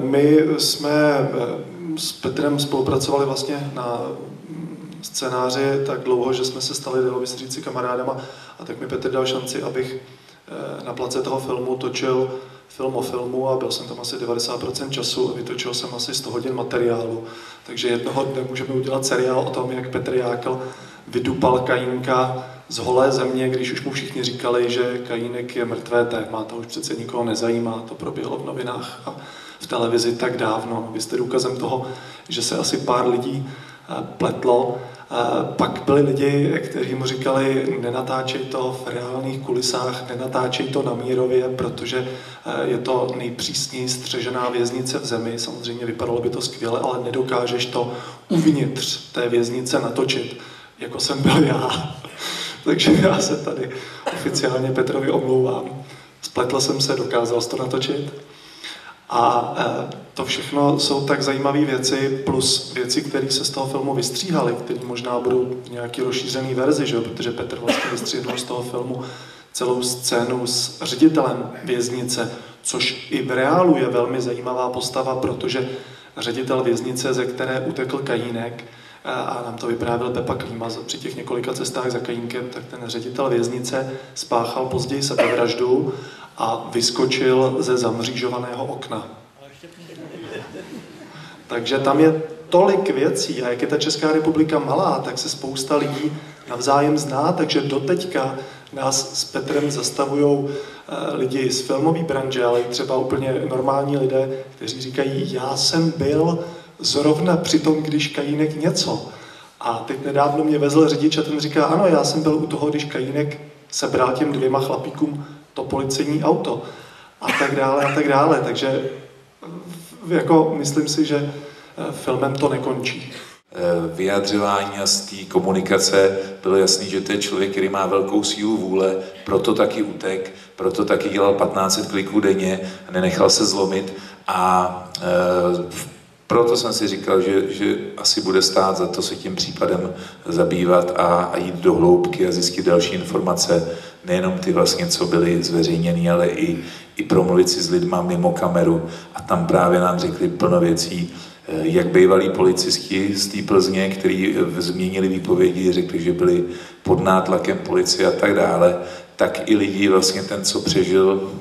My jsme s Petrem spolupracovali vlastně na scénáři tak dlouho, že jsme se stali, dalo by se říci, kamarádama, a tak mi Petr dal šanci, abych na place toho filmu točil film o filmu a byl jsem tam asi 90% času a vytočil jsem asi 100 hodin materiálu. Takže jednoho dne můžeme udělat seriál o tom, jak Petr Jákl vydupal Kajínka z holé země, když už mu všichni říkali, že Kajínek je mrtvé téma, to už přece nikoho nezajímá, to proběhlo v novinách a v televizi tak dávno. Vy jste důkazem toho, že se asi pár lidí pletlo. Pak byli lidi, kteří mu říkali, nenatáčej to v reálných kulisách, nenatáčej to na Mírově, protože je to nejpřísněji střežená věznice v zemi. Samozřejmě vypadalo by to skvěle, ale nedokážeš to uvnitř té věznice natočit, jako jsem byl já. Takže já se tady oficiálně Petrovi omlouvám. Spletl jsem se, dokázal to natočit. A to všechno jsou tak zajímavé věci, plus věci, které se z toho filmu vystříhaly, které možná budou v nějaké rozšířené verzi, že? Protože Petr vlastně vystříhnul z toho filmu celou scénu s ředitelem věznice, což i v reálu je velmi zajímavá postava, protože ředitel věznice, ze které utekl Kajínek, a nám to vyprávěl Pepa Klíma při těch několika cestách za Kajínkem, tak ten ředitel věznice spáchal později sebevraždu a vyskočil ze zamřížovaného okna. Takže tam je tolik věcí a jak je ta Česká republika malá, tak se spousta lidí navzájem zná, takže doteďka nás s Petrem zastavují lidi z filmové branže, ale i třeba úplně normální lidé, kteří říkají, já jsem byl zrovna při tom, když Kajínek něco. A teď nedávno mě vezl řidič a ten říká, ano, já jsem byl u toho, když Kajínek sebral těm 2 chlapíkům to policejní auto. A tak dále, a tak dále. Takže jako myslím si, že filmem to nekončí. Vyjadřování a z té komunikace bylo jasný, že to je člověk, který má velkou sílu vůle, proto taky utek, proto taky dělal 1500 kliků denně a nenechal se zlomit a proto jsem si říkal, že asi bude stát za to se tím případem zabývat a jít do hloubky a zjistit další informace, nejenom ty vlastně, co byly zveřejněny, ale i promluvit si s lidma mimo kameru. A tam právě nám řekli plno věcí, jak bývalí policisti z té Plzně, kteří změnili výpovědi, řekli, že byli pod nátlakem policie a tak dále, tak i lidi, vlastně ten, co přežil,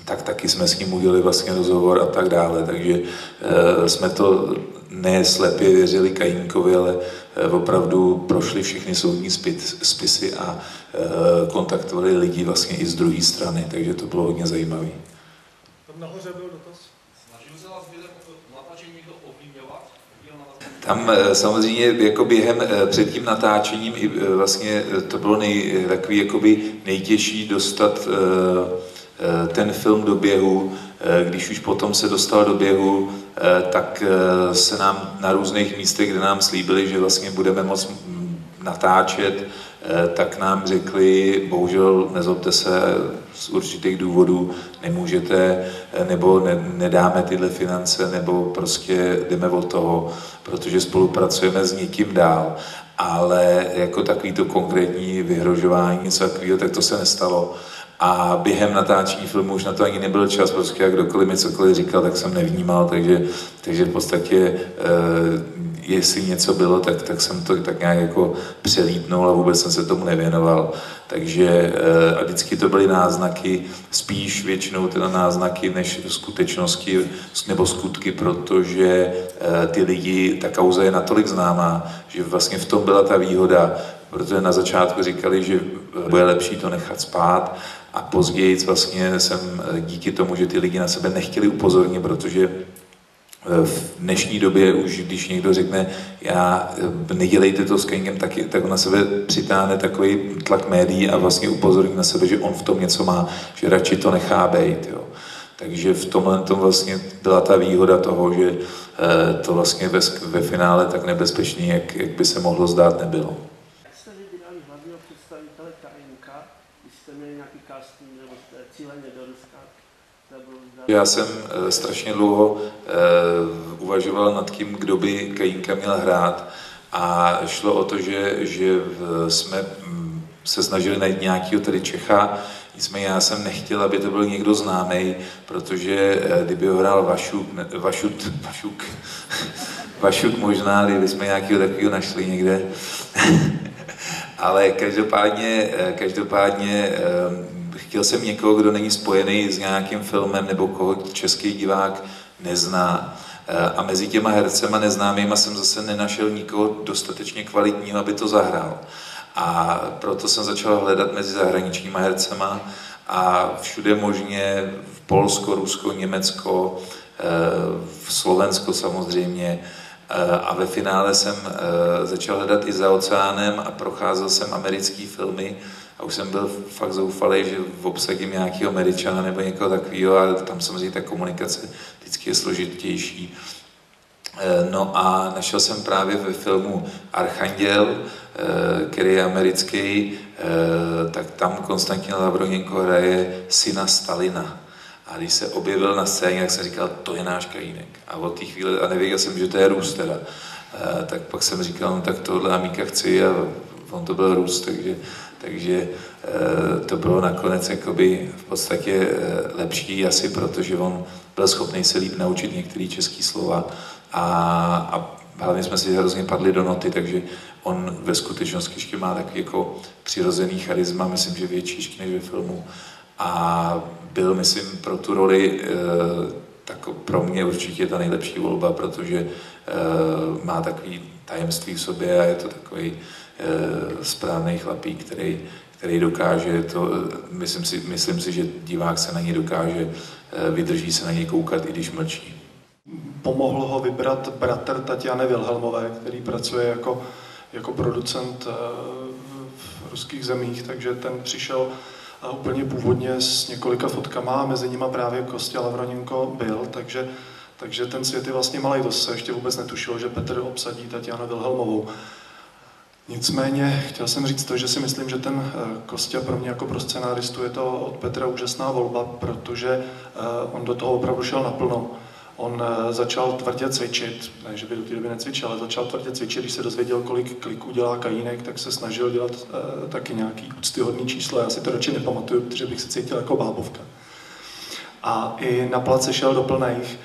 tak taky jsme s ním udělali vlastně rozhovor a tak dále, takže jsme to ne slepě věřili Kajínkovi, ale opravdu prošli všechny soudní spisy a kontaktovali lidi vlastně i z druhé strany, takže to bylo hodně zajímavé. Tam nahoře byl dotaz. Snažil se vás během natáčení někdo ovlivňovat? Tam samozřejmě jako během před tím natáčením i vlastně to bylo takový jakoby nejtěžší dostat ten film do běhu. Když už potom se dostal do běhu, tak se nám na různých místech, kde nám slíbili, že vlastně budeme moct natáčet, tak nám řekli, bohužel nezlobte se, z určitých důvodů nemůžete, nebo nedáme tyhle finance, nebo prostě jdeme od toho, protože spolupracujeme s někým dál. Ale jako takový to konkrétní vyhrožování, něco takového, tak to se nestalo. A během natáčení filmu už na to ani nebyl čas, protože jak kdokoliv mi cokoliv říkal, tak jsem nevnímal, takže v podstatě jestli něco bylo, tak jsem to tak nějak jako přelítnul a vůbec jsem se tomu nevěnoval. Takže a vždycky to byly náznaky, spíš většinou teda náznaky než skutečnosti nebo skutky, protože ty lidi, ta kauza je natolik známá, že vlastně v tom byla ta výhoda, protože na začátku říkali, že bude lepší to nechat spát a později vlastně jsem díky tomu, že ty lidi na sebe nechtěli upozornit, protože v dnešní době už, když někdo řekne, nedělejte to s Kajínkem, tak na sebe přitáhne takový tlak médií a vlastně upozorní na sebe, že on v tom něco má, že radši to nechá bejt. Jo. Takže v tomhle tom vlastně byla ta výhoda toho, že to vlastně ve finále tak nebezpečný, jak by se mohlo zdát, nebylo. Jak jste vybírali hlavního představitele Kajínka, když jste měli nějaký casting nebo cíleně do Ruska? Já jsem strašně dlouho uvažoval nad tím, kdo by Kajínka měl hrát a šlo o to, že jsme se snažili najít nějakého tady Čecha, Nicméně já jsem nechtěl, aby to byl někdo známý, protože kdyby ho hrál Vašuk možná, kdyby jsme nějakého takového našli někde. Ale každopádně chtěl jsem někoho, kdo není spojený s nějakým filmem nebo koho český divák nezná. A mezi těma hercema neznámýma jsem zase nenašel nikoho dostatečně kvalitního, aby to zahrál. A proto jsem začal hledat mezi zahraničníma hercema a všude možně, v Polsko, Rusko, Německo, v Slovensko samozřejmě. A ve finále jsem začal hledat i za oceánem a procházel jsem americké filmy a už jsem byl fakt zoufalý, že obsadím nějakého Američana nebo někoho takového, ale tam samozřejmě ta komunikace vždycky je složitější. No a našel jsem právě ve filmu Archanděl, který je americký, tak tam Konstantin Lavronjenko hraje syna Stalina. A když se objevil na scéně, tak jsem říkal, to je náš Kajínek. A od té chvíle, a nevěděl jsem, že to je Rus teda. Tak pak jsem říkal, no tak tohle Amíka chci a on to byl Rus, takže to bylo nakonec jakoby v podstatě lepší asi, protože on byl schopný se líp naučit některé české slova a hlavně jsme si hrozně padli do noty, takže on ve skutečnosti ještě má takový jako přirozený charisma, myslím, že větší ještě než ve filmu. A byl, myslím, pro tu roli tak pro mě určitě ta nejlepší volba, protože má takový tajemství v sobě a je to takový správný chlapík, který dokáže to, myslím si, že divák se na něj dokáže, vydrží se na něj koukat, i když mlčí. Pomohl ho vybrat bratr Tatiany Wilhelmové, který pracuje jako producent v ruských zemích, takže ten přišel úplně původně s několika fotkama a mezi nimi právě Kostya Lavronjenko byl, takže ten svět je vlastně malý, to se ještě vůbec netušilo, že Petr obsadí Tatianu Wilhelmovou. Nicméně chtěl jsem říct to, že si myslím, že ten Kostya pro mě jako pro scenáristu je to od Petra úžasná volba, protože on do toho opravdu šel naplno. On začal tvrdě cvičit, ne, že by do té doby necvičil, ale začal tvrdě cvičit, když se dozvěděl, kolik kliků dělá Kajínek, tak se snažil dělat taky nějaký úctyhodný číslo. Já si to radši nepamatuju, protože bych se cítil jako bábovka. A i na place šel do plných.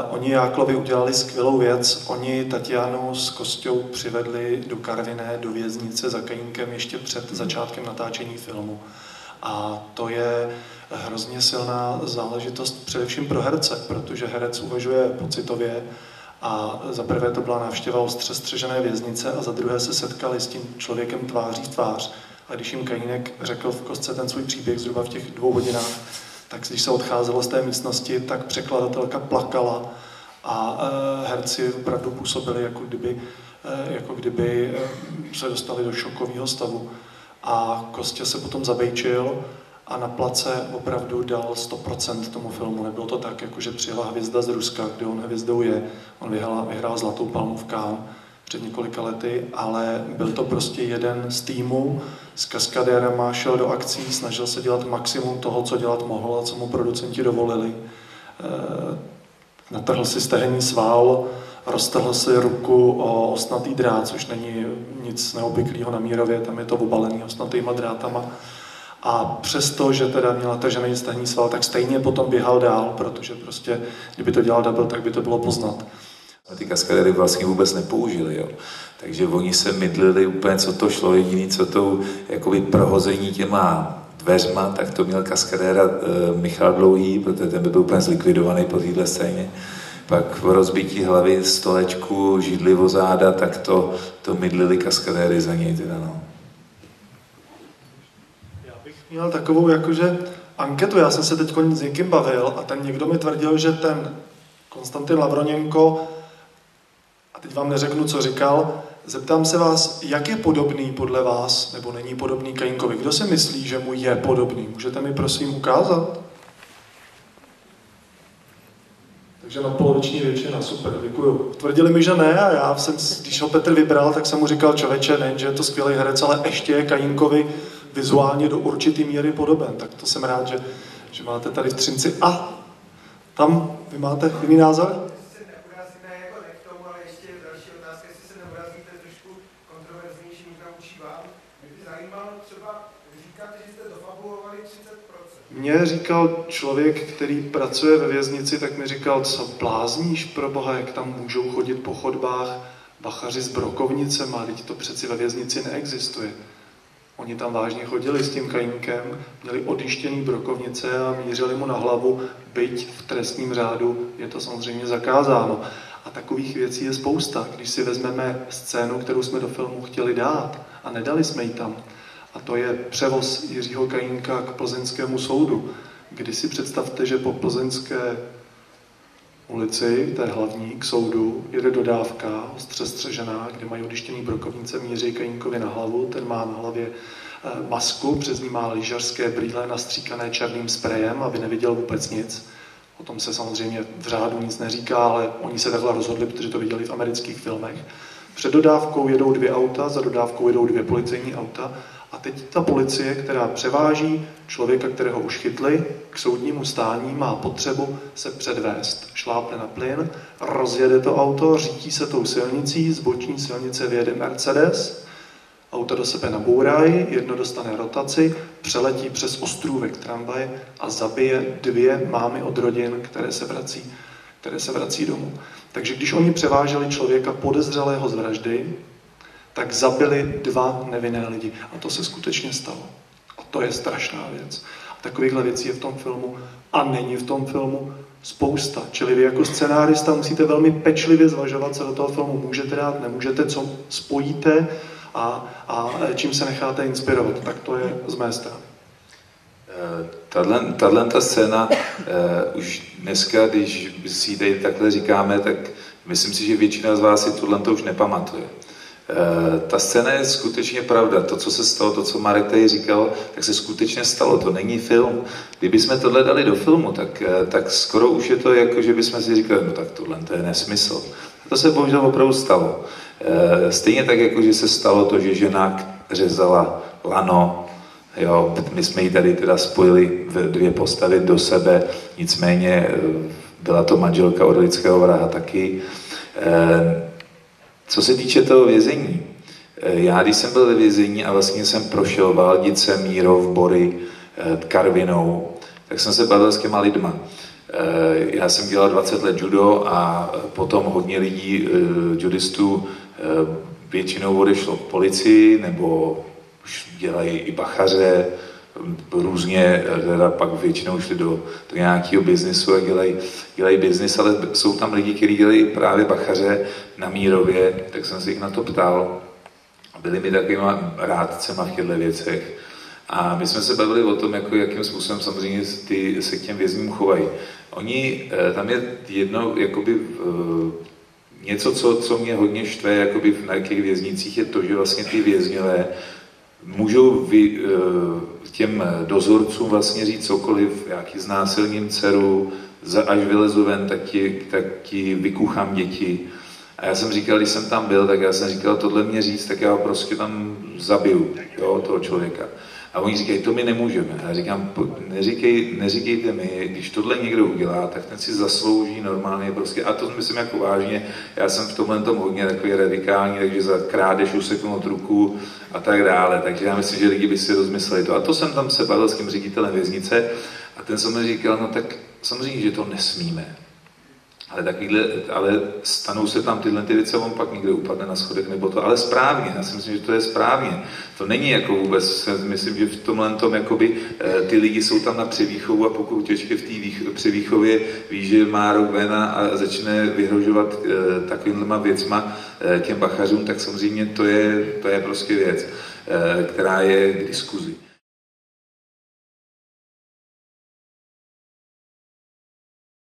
Oni Jáklovi udělali skvělou věc. Oni Tatianu s Kosťou přivedli do Karviné, do věznice za Kajínkem ještě před začátkem natáčení filmu. A to je hrozně silná záležitost především pro herce, protože herec uvažuje pocitově a za prvé to byla návštěva ostře střežené věznice a za druhé se setkali s tím člověkem tváří v tvář. A když jim Kajínek řekl v kostce ten svůj příběh zhruba v těch 2 hodinách, tak když se odcházelo z té místnosti, tak překladatelka plakala a herci opravdu působili, jako kdyby se dostali do šokového stavu. A Kostya se potom zabejčil a na place opravdu dal 100% tomu filmu. Nebylo to tak, jako že přijela hvězda z Ruska, kde on hvězdou je. On vyhrál Zlatou palmu v Cannes před několika lety, ale byl to prostě jeden z týmů s kaskadérama, šel do akcí, snažil se dělat maximum toho, co dělat mohl a co mu producenti dovolili. Natrhl si stehenní sval, roztrhl si ruku o ostnatý drát, což není nic neobvyklého na Mírově, tam je to obalený ostnatýma drátama. A přesto, že teda měl natažený stehenní sval, tak stejně potom běhal dál, protože prostě, kdyby to dělal double, tak by to bylo poznat. Ty kaskadéry vlastně vůbec nepoužili, jo. Takže oni se mydlili úplně, co to šlo, jediný, co to jakoby prohození těma dveřma, tak to měl kaskadéra Michal Dlouhý, protože ten by byl úplně zlikvidovaný po téhle scéně. Pak v rozbití hlavy, stolečku, židli o záda, tak to mydlili kaskadéry za něj teda, no. Já bych měl takovou jakože anketu, já jsem se teď s někým bavil a ten někdo mi tvrdil, že ten Konstantin Lavronjenko, a teď vám neřeknu, co říkal, zeptám se vás, jak je podobný podle vás, nebo není podobný Kajínkovi? Kdo si myslí, že mu je podobný? Můžete mi prosím ukázat? Takže nadpoloviční většina, super, děkuju. Tvrdili mi, že ne a já jsem, když ho Petr vybral, tak jsem mu říkal, člověče, nejen, že je to skvělý herec, ale ještě je Kajínkovi vizuálně do určitý míry podoben. Tak to jsem rád, že máte tady v Třinci. A tam vy máte jiný názor? Mě by zajímalo třeba, vy říkáte, že jste dofabulovali 30% Mně říkal člověk, který pracuje ve věznici, tak mi říkal, co blázníš pro Boha, jak tam můžou chodit po chodbách bachaři s brokovnicema, teď to přeci ve věznici neexistuje. Oni tam vážně chodili s tím kajínkem, měli odjištěný brokovnice a mířili mu na hlavu, byť v trestním řádu je to samozřejmě zakázáno. A takových věcí je spousta, když si vezmeme scénu, kterou jsme do filmu chtěli dát a nedali jsme ji tam. A to je převoz Jiřího Kajínka k plzeňskému soudu. Kdy si představte, že po Plzeňské ulici, té hlavní, k soudu, jede dodávka, ostře střežená, kde mají odjištěný brokovnice, míří Kajínkovi na hlavu, ten má na hlavě masku, přes ní má lyžařské brýle nastříkané černým sprejem, aby neviděl vůbec nic. O tom se samozřejmě v řádu nic neříká, ale oni se takhle rozhodli, protože to viděli v amerických filmech. Před dodávkou jedou 2 auta, za dodávkou jedou 2 policejní auta a teď ta policie, která převáží člověka, kterého už chytli, k soudnímu stání, má potřebu se předvést. Šlápne na plyn, rozjede to auto, řítí se tou silnicí, z boční silnice vyjede Mercedes, auto do sebe nabourají, jedno dostane rotaci, přeletí přes ostrůvek tramvaje a zabije 2 mámy od rodin, které se vrací domů. Takže když oni převáželi člověka podezřelého z vraždy, tak zabili 2 nevinné lidi. A to se skutečně stalo. A to je strašná věc. A takovýchhle věcí je v tom filmu a není v tom filmu spousta. Čili vy jako scenárista musíte velmi pečlivě zvažovat, co do toho filmu můžete dát, nemůžete, co spojíte a čím se necháte inspirovat. Tak to je z mé strany. Tato scéna, už dneska, když si ji tady takhle říkáme, tak myslím si, že většina z vás si tohle už nepamatuje. Ta scéna je skutečně pravda. To, co se stalo, to, co Marek tady říkal, tak se skutečně stalo. To není film. Kdyby jsme tohle dali do filmu, tak skoro už je to jako, že bychom si říkali, no tak tohle to je nesmysl. To se bohužel opravdu stalo. Stejně tak, jako že se stalo to, že žena řezala lano. Jo, my jsme ji tady teda spojili 2 postavy do sebe, nicméně byla to manželka orlického vraha taky. Co se týče toho vězení, já když jsem byl ve vězení a vlastně jsem prošel Valdice, Mírov, Bory, Karvinou, tak jsem se bavil s těma lidma. Já jsem dělal 20 let judo a potom hodně lidí, judistů, většinou odešlo k policii nebo už dělají i bachaře, různě, teda pak většinou šli do nějakého biznisu a dělají biznis, ale jsou tam lidi, kteří dělají právě bachaře na Mírově, tak jsem se jich na to ptal. Byli mi takovýma rádcema v těchto věcech. A my jsme se bavili o tom, jakým způsobem samozřejmě ty se k těm vězním chovají. Oni, tam je jedno, jakoby, něco, co mě hodně štve, jakoby na těch věznicích, je to, že vlastně ty vězňové můžou těm dozorcům vlastně říct cokoliv, jaký znásilním dceru, až vylezu ven, tak ti vykuchám děti. A já jsem říkal, když jsem tam byl, tak já jsem říkal, tohle mě říct, tak já ho prostě tam zabiju, jo, toho člověka. A oni říkají, to my nemůžeme. A já říkám, neříkejte mi, když tohle někdo udělá, tak ten si zaslouží normálně prostě. A to myslím jako vážně, já jsem v tomhle tom hodně takový radikální, takže za krádež useknout ruku a tak dále. Takže já myslím, že lidi by si rozmysleli to. A to jsem tam se bavil s tím ředitelem věznice a ten jsem mi říkal, no tak samozřejmě, že to nesmíme. Ale stanou se tam tyhle věci a on pak někde upadne na schodech nebo to, ale správně, já si myslím, že to je správně. To není jako vůbec, myslím, že v tomhle tom jakoby ty lidi jsou tam na převýchovu a pokud těžké v té převýchově ví, že má rok ven a začne vyhrožovat takovýmhlema věcma těm bachařům, tak samozřejmě to je prostě věc, která je k diskuzi.